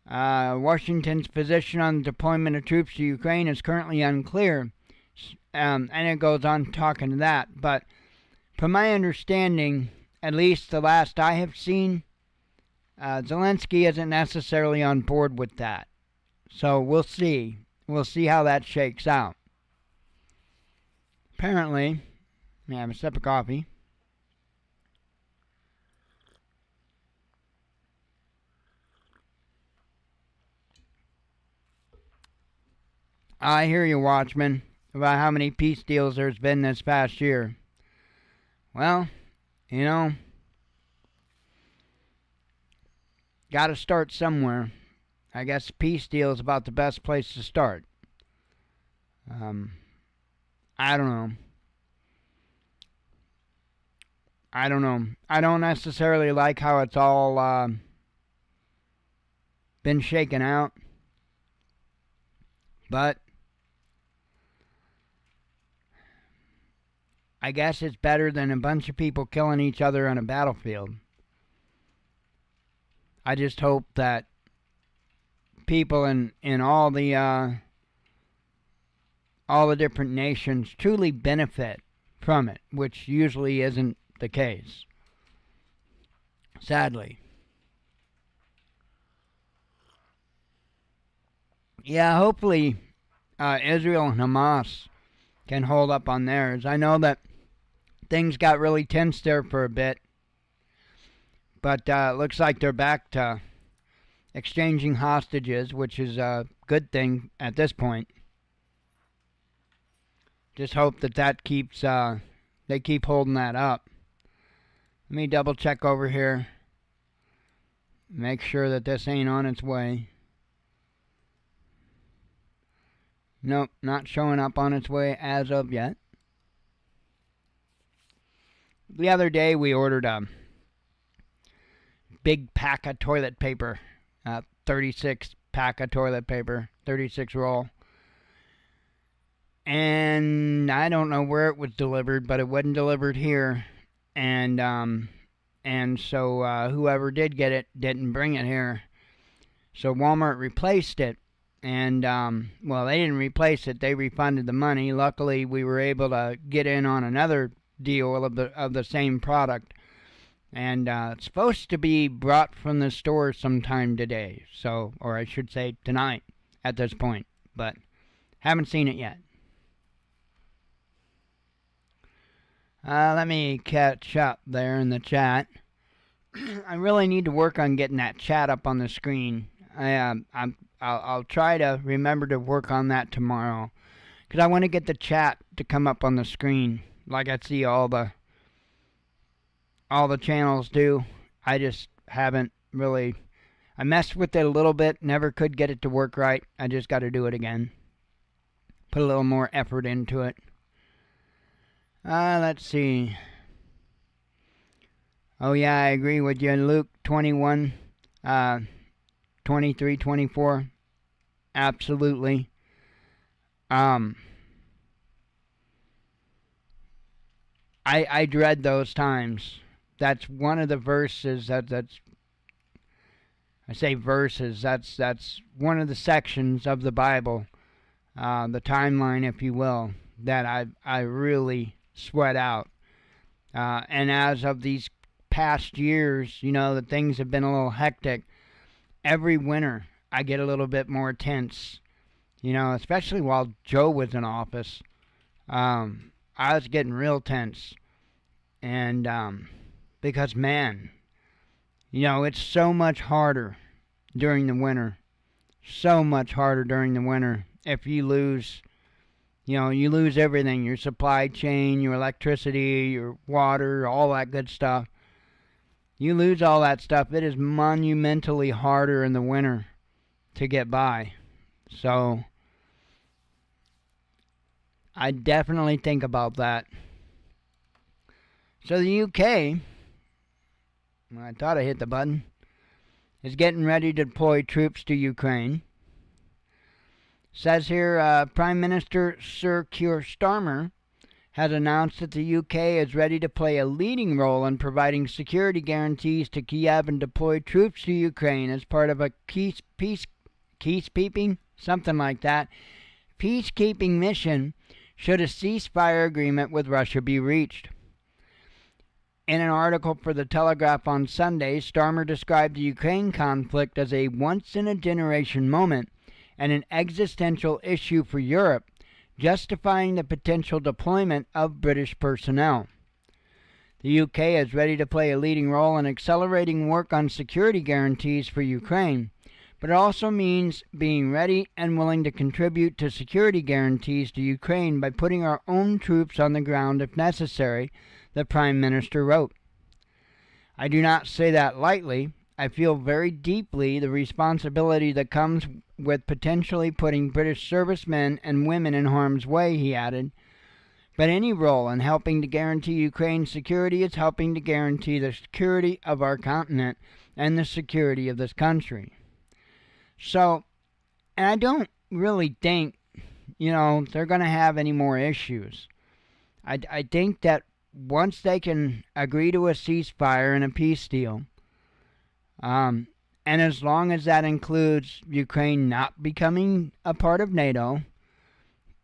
Washington's position on the deployment of troops to Ukraine is currently unclear, and it goes on talking to that. But from my understanding, at least the last I have seen, Zelensky isn't necessarily on board with that. So we'll see. We'll see how that shakes out. Apparently, let me have a sip of coffee. I hear you, Watchman, about how many peace deals there's been this past year. Well, you know, gotta start somewhere. I guess a peace deal is about the best place to start. I don't know. I don't necessarily like how it's all been shaken out. But I guess it's better than a bunch of people killing each other on a battlefield. I just hope that people in all the different nations truly benefit from it, which usually isn't the case. Sadly. Yeah, hopefully Israel and Hamas can hold up on theirs. I know that things got really tense there for a bit, but it looks like they're back to exchanging hostages, which is a good thing at this point. Just hope that keeps they keep holding that up. Let me double check over here. Make sure that this ain't on its way. Nope, not showing up on its way as of yet. The other day we ordered a big pack of toilet paper, 36 pack of toilet paper, 36 roll. And I don't know where it was delivered, but it wasn't delivered here. And so whoever did get it didn't bring it here. So Walmart replaced it. And, well, they didn't replace it. They refunded the money. Luckily, we were able to get in on another deal of the same product. And it's supposed to be brought from the store sometime today. So, or I should say tonight at this point. But haven't seen it yet. Let me catch up there in the chat. I really need to work on getting that chat up on the screen. I'll try to remember to work on that tomorrow, because I want to get the chat to come up on the screen like I see all the channels do. I just haven't really. I messed with it a little bit, never could get it to work right. I just got to do it again. Put a little more effort into it. Let's see. Oh yeah, I agree with you. Luke 21, 23, 24. Absolutely. I dread those times. That's one of the verses that's I say verses. That's one of the sections of the Bible, the timeline, if you will, that I really sweat out. And as of these past years, you know, that things have been a little hectic. Every winter, I get a little bit more tense, you know, especially while Joe was in office. I was getting real tense. And because, man, you know, it's so much harder during the winter. So much harder during the winter if you lose, you know, you lose everything. Your supply chain, your electricity, your water, all that good stuff. You lose all that stuff. It is monumentally harder in the winter to get by. So I definitely think about that. So the UK, I thought I hit the button. is getting ready to deploy troops to Ukraine. Says here, Prime Minister Sir Keir Starmer has announced that the UK is ready to play a leading role in providing security guarantees to Kiev and deploy troops to Ukraine as part of a peacekeeping, something like that, peacekeeping mission should a ceasefire agreement with Russia be reached. In an article for The Telegraph on Sunday, Starmer described the Ukraine conflict as a once-in-a-generation moment and an existential issue for Europe, justifying the potential deployment of British personnel. The UK is ready to play a leading role in accelerating work on security guarantees for Ukraine, but it also means being ready and willing to contribute to security guarantees to Ukraine by putting our own troops on the ground if necessary, the Prime Minister wrote. I do not say that lightly. I feel very deeply the responsibility that comes with potentially putting British servicemen and women in harm's way, he added. But any role in helping to guarantee Ukraine's security is helping to guarantee the security of our continent and the security of this country. So, and I don't really think, they're going to have any more issues. I think that once they can agree to a ceasefire and a peace deal, and as long as that includes Ukraine not becoming a part of NATO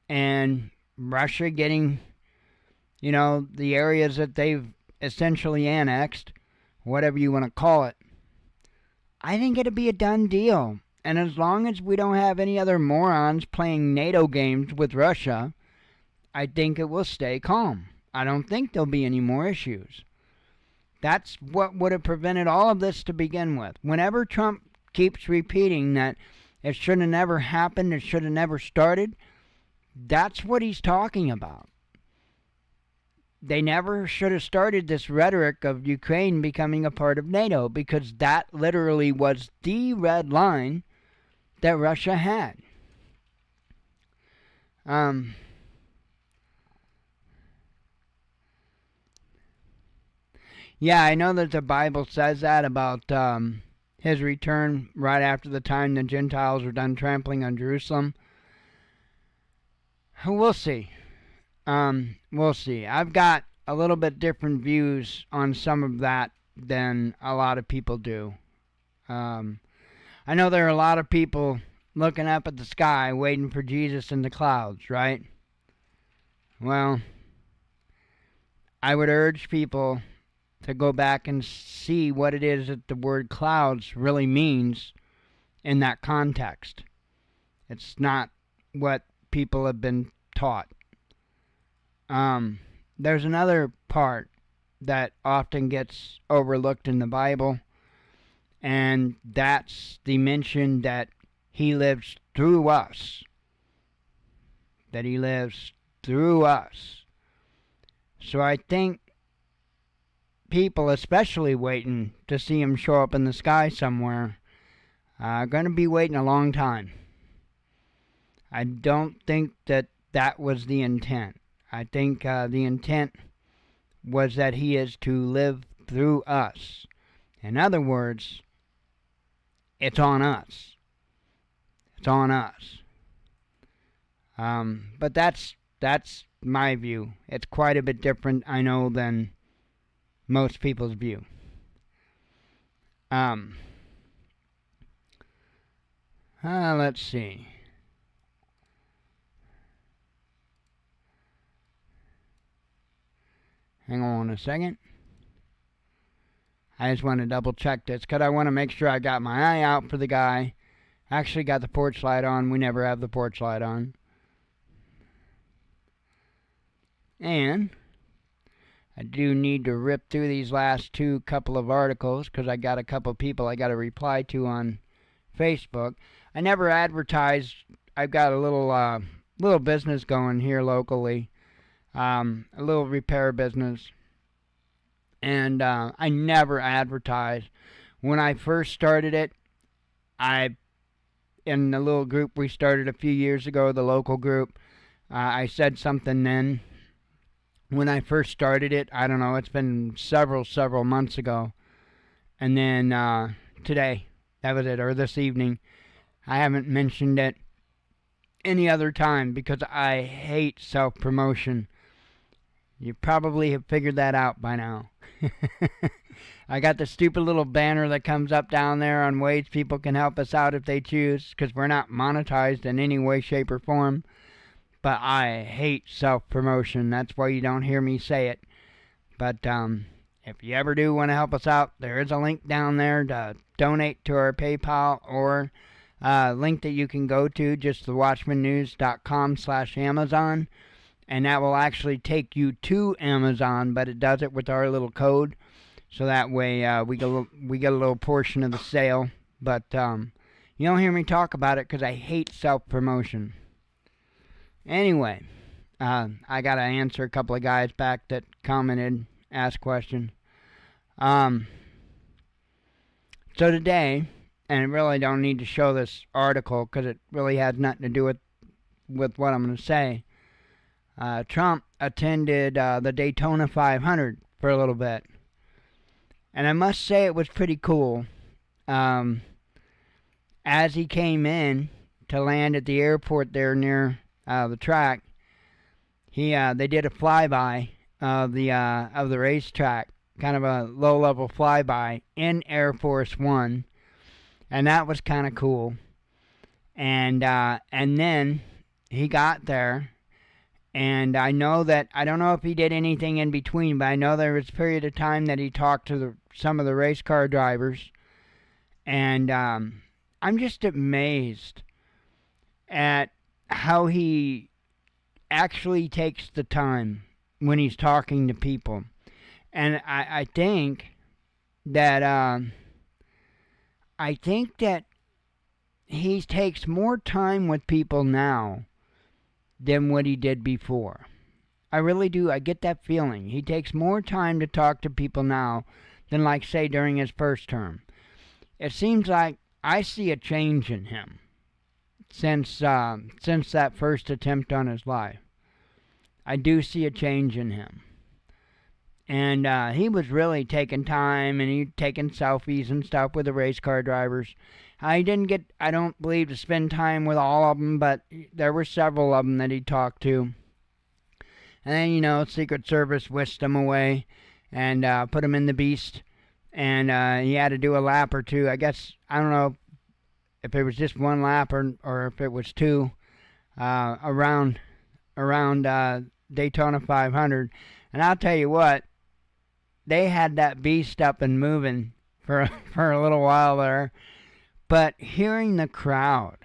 and Russia getting, the areas that they've essentially annexed, whatever you want to call it, I think it'll be a done deal. And as long as we don't have any other morons playing NATO games with Russia, I think it will stay calm. I don't think there'll be any more issues. That's what would have prevented all of this to begin with. Whenever Trump keeps repeating that it should have never happened, it should have never started, that's what he's talking about. They never should have started this rhetoric of Ukraine becoming a part of NATO, because that literally was the red line that Russia had. Yeah, I know that the Bible says that about his return right after the time the Gentiles were done trampling on Jerusalem. We'll see. We'll see. I've got a little bit different views on some of that than a lot of people do. I know there are a lot of people looking up at the sky waiting for Jesus in the clouds, right? Well, I would urge people to go back and see what it is that the word clouds really means in that context. It's not what people have been taught. There's another part that often gets overlooked in the Bible, and that's the mention that he lives through us. That he lives through us. So I think people, especially waiting to see him show up in the sky somewhere, are going to be waiting a long time. I don't think that that was the intent. I think the intent was that he is to live through us. In other words, it's on us. It's on us. But that's my view. It's quite a bit different, I know, than most people's view. Let's see. Hang on a second. I just want to double check this because I want to make sure I got my eye out for the guy. Actually got the porch light on. We never have the porch light on. And I do need to rip through these last couple of articles because I got a couple of people I got to reply to on Facebook. I never advertise. I've got a little business going here locally. A little repair business. And I never advertise. When I first started it, in the little group we started a few years ago, the local group, I said something then. When I first started it, I don't know, it's been several months ago. And then today, That was it, or this evening. I haven't mentioned it any other time because I hate self-promotion. You probably have figured that out by now. I got the stupid little banner that comes up down there on ways people can help us out if they choose, because we're not monetized in any way, shape, or form. But I hate self-promotion. That's why you don't hear me say it. But if you ever do want to help us out, there is a link down there to donate to our PayPal, or a link that you can go to, just thewatchmannews.com/Amazon. And that will actually take you to Amazon, but it does it with our little code. So that way we get a little portion of the sale. But you don't hear me talk about it because I hate self-promotion. Anyway, I got to answer a couple of guys back that commented, asked questions. So today, and I really don't need to show this article because it really has nothing to do with what I'm going to say. Trump attended the Daytona 500 for a little bit. And I must say it was pretty cool. As he came in to land at the airport there near the track, they did a flyby of the racetrack, kind of a low-level flyby in Air Force One, and that was kind of cool. And then he got there. And I know that, I don't know if he did anything in between, but I know there was a period of time that he talked to some of the race car drivers. And I'm just amazed at how he actually takes the time when he's talking to people. And I think that he takes more time with people now than what he did before. I really do. I get that feeling. He takes more time to talk to people now than, like, say, during his first term. It seems like I see a change in him since that first attempt on his life. I do see a change in him. And he was really taking time, and he taking selfies and stuff with the race car drivers. I didn't get, I don't believe, to spend time with all of them, but there were several of them that he talked to. And then, Secret Service whisked him away and put him in the Beast. And he had to do a lap or two. I guess, I don't know if it was just one lap or if it was two around Daytona 500. And I'll tell you what, they had that Beast up and moving for a little while there. But hearing the crowd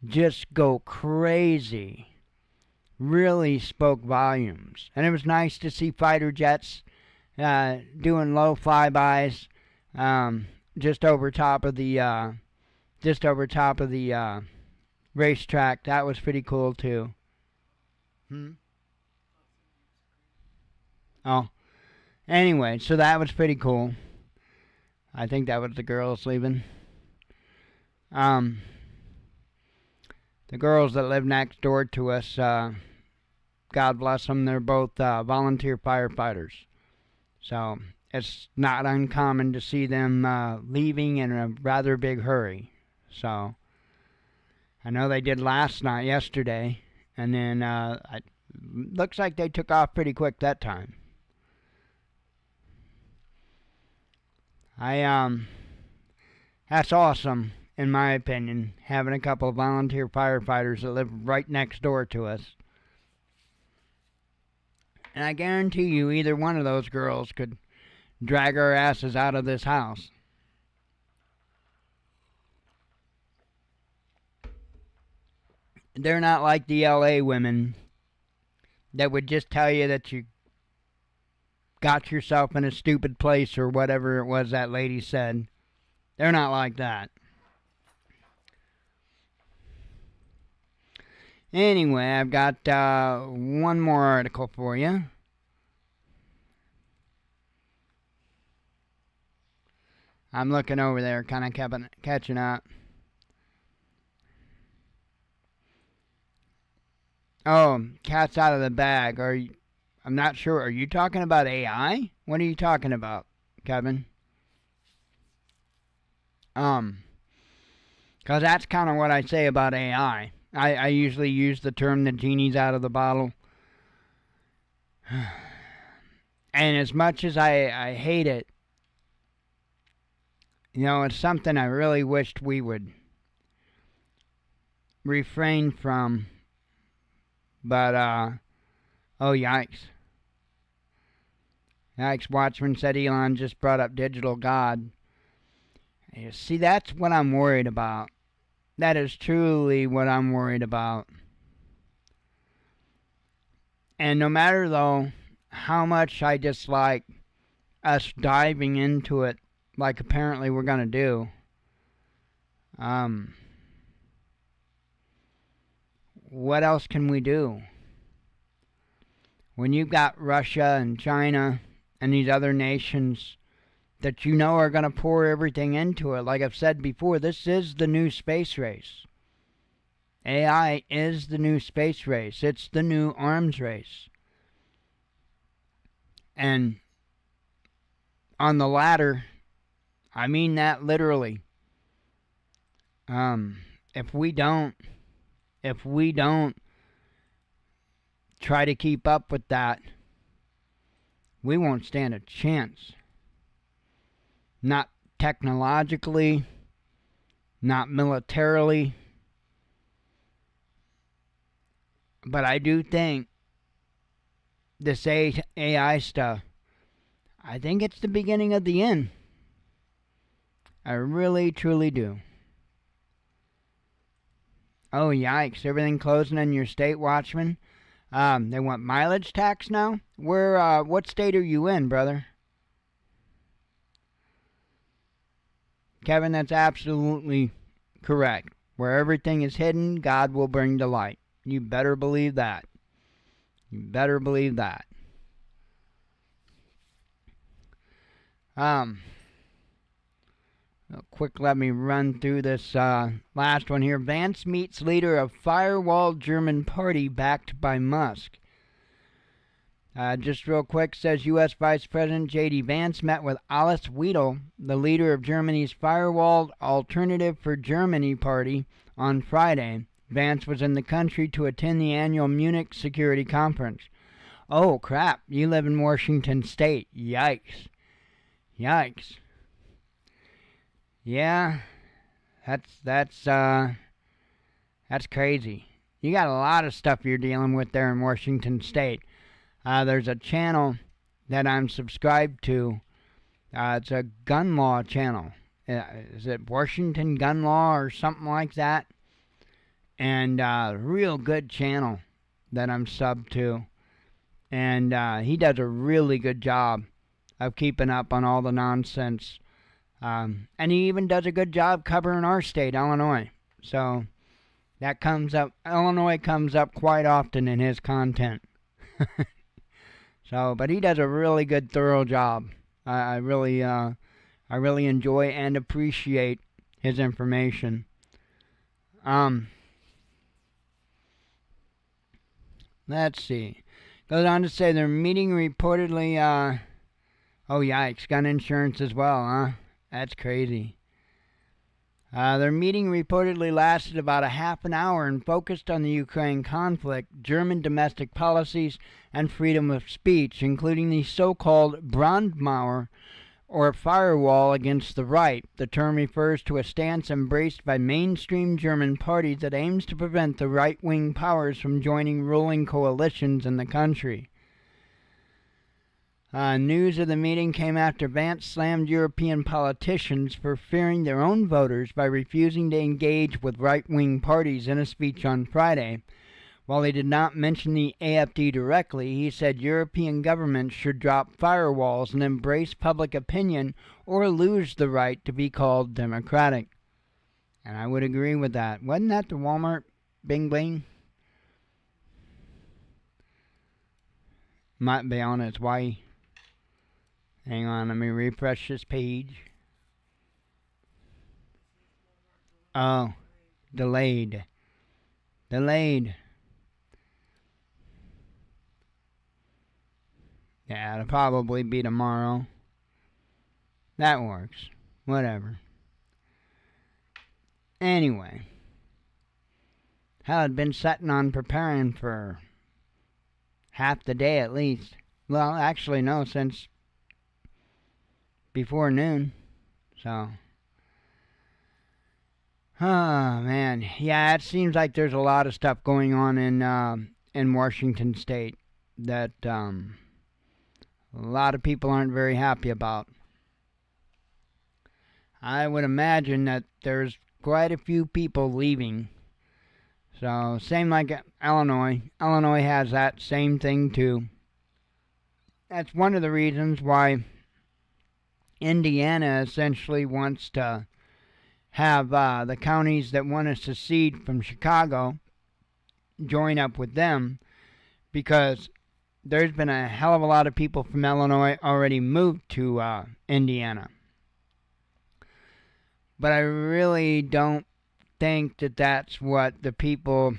just go crazy really spoke volumes. And it was nice to see fighter jets doing low flybys just over top of the racetrack. That was pretty cool too. Oh, anyway, so that was pretty cool. I think that was the girls leaving. The girls that live next door to us, God bless them, they're both volunteer firefighters. So it's not uncommon to see them leaving in a rather big hurry. So I know they did yesterday, and then it looks like they took off pretty quick that time. That's awesome. In my opinion, having a couple of volunteer firefighters that live right next door to us. And I guarantee you either one of those girls could drag our asses out of this house. They're not like the LA women that would just tell you that you got yourself in a stupid place or whatever it was that lady said. They're not like that. Anyway, I've got one more article for you. I'm looking over there, kind of catching up. Oh, cat's out of the bag. I'm not sure. Are you talking about AI? What are you talking about, Kevin? Because that's kind of what I say about AI. I usually use the term the genie's out of the bottle. And as much as I hate it, it's something I really wished we would refrain from. But, oh, yikes. Yikes, Watchman said Elon just brought up digital God. You see, that's what I'm worried about. That is truly what I'm worried about. And no matter, though, how much I dislike us diving into it like apparently we're going to do, what else can we do? When you've got Russia and China and these other nations that are going to pour everything into it, like I've said before, this is the new space race. AI is the new space race. It's the new arms race. And on the latter, I mean that literally. If we don't try to keep up with that, we won't stand a chance. Not technologically, not militarily. But I do think this AI stuff, I think it's the beginning of the end. I really, truly do. Oh, yikes. Everything closing in your state, Watchman? They want mileage tax now? What state are you in, brother? Kevin, that's absolutely correct. Where everything is hidden, God will bring to light. You better believe that. You better believe that. Quick, let me run through this last one here. Vance meets leader of firewall German party backed by Musk. Just real quick, says U.S. Vice President J.D. Vance met with Alice Weidel, the leader of Germany's firewalled Alternative for Germany party, on Friday. Vance was in the country to attend the annual Munich Security Conference. Oh, crap. You live in Washington State. Yikes. Yikes. Yeah, that's crazy. You got a lot of stuff you're dealing with there in Washington State. There's a channel that I'm subscribed to. It's a gun law channel. Is it Washington Gun Law or something like that? And real good channel that I'm subbed to. And he does a really good job of keeping up on all the nonsense. And he even does a good job covering our state, Illinois. So that comes up. Illinois comes up quite often in his content. But he does a really good, thorough job. I really enjoy and appreciate his information. Let's see. Goes on to say they're meeting reportedly. Oh yikes! Gun insurance as well, huh? That's crazy. Their meeting reportedly lasted about a half an hour and focused on the Ukraine conflict, German domestic policies, and freedom of speech, including the so-called Brandmauer, or firewall against the right. The term refers to a stance embraced by mainstream German parties that aims to prevent the right-wing powers from joining ruling coalitions in the country. News of the meeting came after Vance slammed European politicians for fearing their own voters by refusing to engage with right-wing parties in a speech on Friday. While he did not mention the AfD directly, he said European governments should drop firewalls and embrace public opinion or lose the right to be called democratic. And I would agree with that. Wasn't that the Walmart Bing Bling? Might be on its way. Hang on, let me refresh this page. Oh, delayed. Delayed. Yeah, it'll probably be tomorrow. That works. Whatever. Anyway, hell, I'd been sitting on preparing for half the day at least. Well, actually, no, since before noon. So, oh man, yeah, it seems like there's a lot of stuff going on in Washington State that a lot of people aren't very happy about. I would imagine that there's quite a few people leaving. So, same like Illinois. Illinois has that same thing too. That's one of the reasons why Indiana essentially wants to have the counties that want to secede from Chicago join up with them, because there's been a hell of a lot of people from Illinois already moved to Indiana. But I really don't think that that's what the people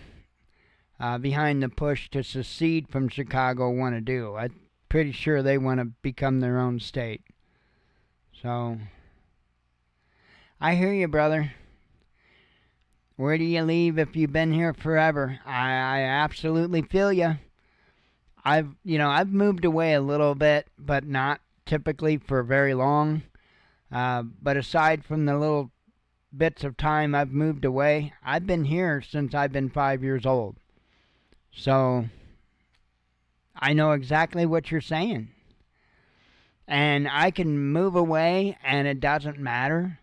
behind the push to secede from Chicago want to do. I'm pretty sure they want to become their own state. So, I hear you, brother. Where do you leave if you've been here forever? I absolutely feel you. I've moved away a little bit, but not typically for very long. But aside from the little bits of time I've moved away, I've been here since I've been 5 years old. So, I know exactly what you're saying. And I can move away and it doesn't matter.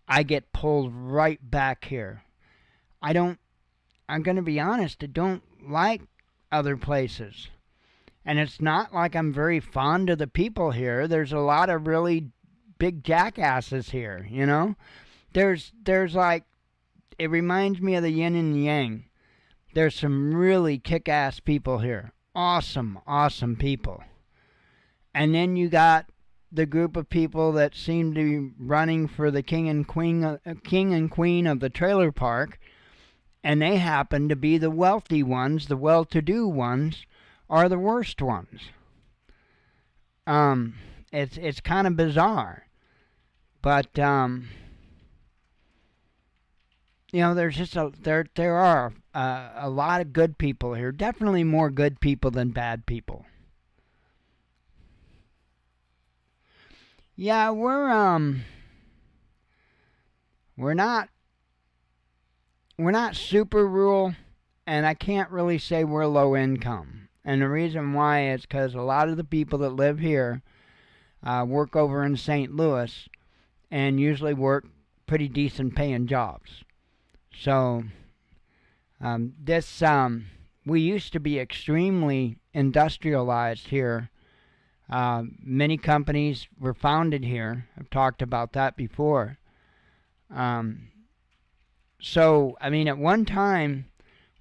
I get pulled right back here. I'm going to be honest, I don't like other places. And it's not like I'm very fond of the people here. There's a lot of really big jackasses here, you know? There's like, it reminds me of the yin and yang. There's some really kick-ass people here. Awesome, awesome people. And then you got the group of people that seem to be running for the king and queen of the trailer park, and they happen to be the wealthy ones, the well-to-do ones, are the worst ones. It's kind of bizarre, but there's just there are a lot of good people here. Definitely more good people than bad people. Yeah, we're not super rural, and I can't really say we're low income. And the reason why is because a lot of the people that live here work over in St. Louis and usually work pretty decent paying jobs. So we used to be extremely industrialized here. Many companies were founded here. I've talked about that before. So, I mean, at one time,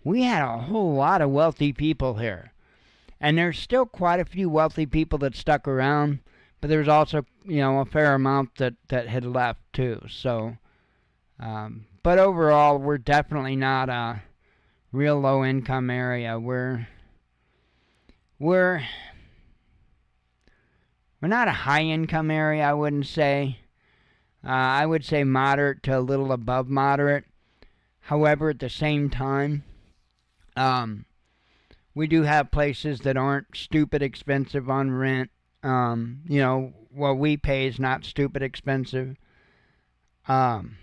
we had a whole lot of wealthy people here. And there's still quite a few wealthy people that stuck around, but there's also, a fair amount that had left too. So, but overall, we're definitely not a real low-income area. We're not a high-income area, I wouldn't say. I would say moderate to a little above moderate. However, at the same time, we do have places that aren't stupid expensive on rent. What we pay is not stupid expensive. And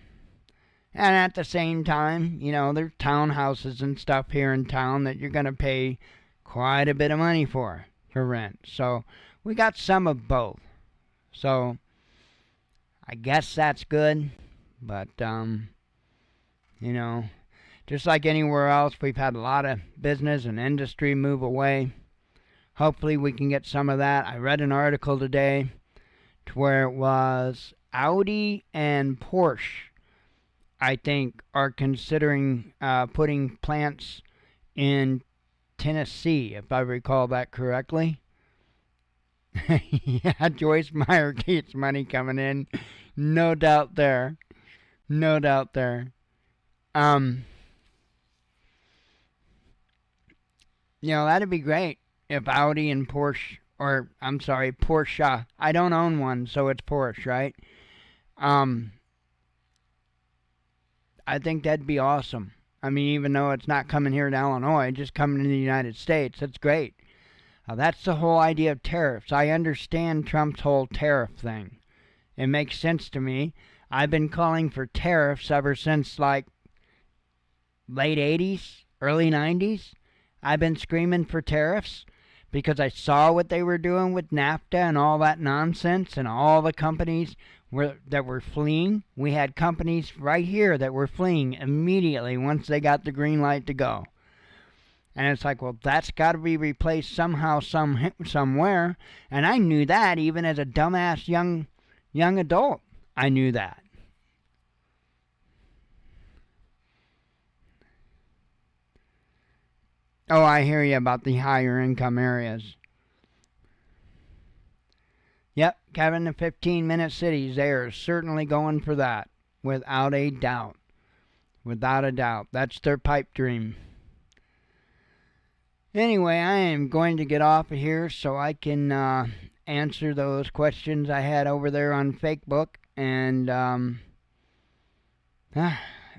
at the same time, there's townhouses and stuff here in town that you're going to pay quite a bit of money for rent. So we got some of both. So I guess that's good. But, just like anywhere else, we've had a lot of business and industry move away. Hopefully we can get some of that. I read an article today to where it was Audi and Porsche, I think, are considering putting plants in Tennessee, if I recall that correctly. Yeah, Joyce Meyer keeps money coming in. No doubt there. No doubt there. That'd be great if Audi and Porsche, or I'm sorry, Porsche. I don't own one, so it's Porsche, right? I think that'd be awesome. I mean, even though it's not coming here to Illinois, just coming to the United States, that's great. That's the whole idea of tariffs. I understand Trump's whole tariff thing. It makes sense to me. I've been calling for tariffs ever since, like, late 80s, early 90s. I've been screaming for tariffs because I saw what they were doing with NAFTA and all that nonsense and all the companies that were fleeing. We had companies right here that were fleeing immediately once they got the green light to go. And it's like, well, that's got to be replaced somehow, somewhere. And I knew that even as a dumbass young adult. I knew that. Oh, I hear you about the higher income areas. Yep, Kevin, the 15-minute cities, they are certainly going for that. Without a doubt. Without a doubt. That's their pipe dream. Anyway, I am going to get off of here so I can answer those questions I had over there on Facebook and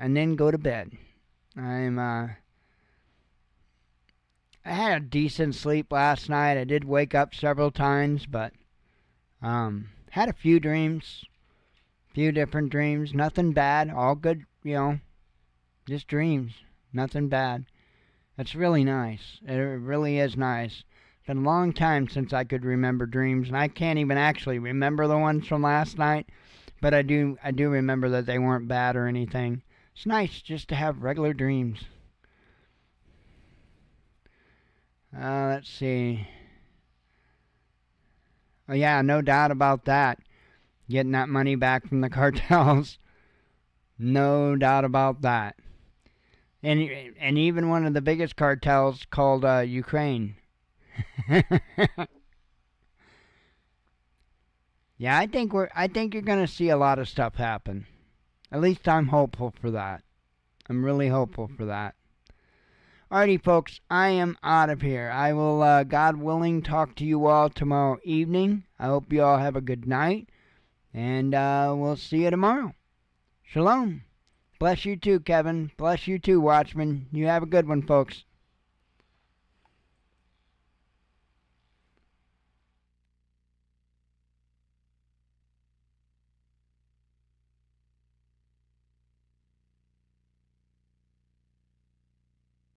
then go to bed. I had a decent sleep last night. I did wake up several times, but had a few dreams, few different dreams. Nothing bad, all good, just dreams. Nothing bad. It's really nice. It really is nice. It's been a long time since I could remember dreams, and I can't even actually remember the ones from last night, but I do remember that they weren't bad or anything. It's nice just to have regular dreams. Let's see. Oh yeah, no doubt about that. Getting that money back from the cartels. No doubt about that. And even one of the biggest cartels called Ukraine. Yeah, I think you're going to see a lot of stuff happen. At least I'm hopeful for that. I'm really hopeful for that. Alrighty, folks, I am out of here. I will, God willing, talk to you all tomorrow evening. I hope you all have a good night, and we'll see you tomorrow. Shalom. Bless you too, Kevin. Bless you too, Watchman. You have a good one, folks.